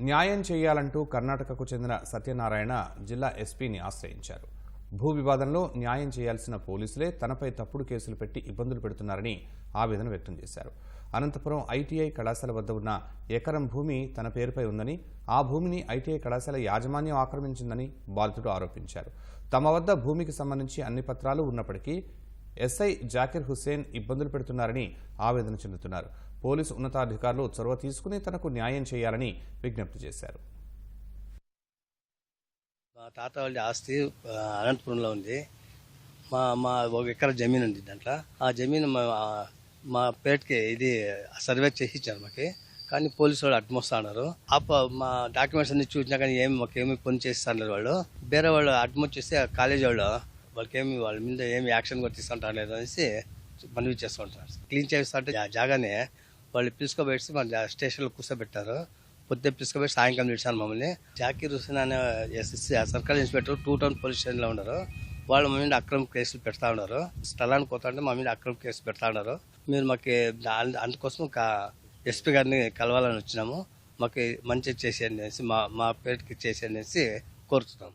న్యాయం చేయాలంటూ కర్ణాటకకు చెందిన సత్యనారాయణ జిల్లా ఎస్పీని ఆశ్రయించారు. భూ వివాదంలో న్యాయం చేయాల్సిన పోలీసులే తనపై తప్పుడు కేసులు పెట్టి ఇబ్బందులు పెడుతున్నారని ఆవేదన వ్యక్తం చేశారు. అనంతపురం ఐటీఐ కళాశాల వద్ద ఉన్న ఎకరం భూమి తన పేరుపై ఉందని, ఆ భూమిని ఐటీఐ కళాశాల యాజమాన్యం ఆక్రమించిందని బాధితుడు ఆరోపించారు. తమ వద్ద భూమికి సంబంధించి అన్ని పత్రాలు ఉన్నప్పటికీ ఎస్ఐ జాకిర్ హుస్సేన్ ఇబ్బందులు పెడుతున్నారని ఆవేదన చెందుతున్నారు. పోలీసు ఉన్నతాధికారులు చొరవ తీసుకుని తనకు న్యాయం చేయాలని విజ్ఞప్తి చేశారు. మా తాత వాళ్ళ ఆస్తి అనంతపురంలో ఉంది. మా ఒక ఎకర జమీన్ ఉంది. దాంట్లో ఆ జమీన్ మా పేరుకి ఇది సర్వే చేసి ఇచ్చారు మాకి. కానీ పోలీసు వాళ్ళు అడ్మొస్తా ఉన్నారు. మా డాక్యుమెంట్స్ అన్ని చూసినా కానీ మాకేమి పని చేస్తున్నారు. వాళ్ళు వేరే వాళ్ళు అడ్మొచ్చేస్తే కాలేజీ వాళ్ళ మీద ఏమి యాక్షన్ కూడా తీసుకుంటారు లేదు అనేసి మనవి చేస్తూ ఉంటారు. క్లీన్ చేస్తా అంటే జాగానే వాళ్ళు పిలుచుకోబెట్టి మన స్టేషన్లో కూర్చోబెట్టారు. పొద్దున్న పిలుచుకోబెట్టి సాయంకాలం పిలిచాను మమ్మల్ని. జాకీర్ హుస్సేన్ అనే సర్కిల్ ఇన్స్పెక్టర్ 2 టౌన్ పోలీస్ స్టేషన్లో ఉన్నారు. వాళ్ళు మా మీద అక్రమ కేసులు పెడతా ఉన్నారు. స్థలానికి పోతుంటే మా మీద అక్రమ కేసు పెడతా ఉన్నారు. మీరు మాకు అందుకోసం ఎస్పీ గారిని కలవాలని వచ్చినాము. మాకు మంచి చేసేయండి అనేసి మా పేరుకి చేసేయండి అనేసి కోరుతున్నాం.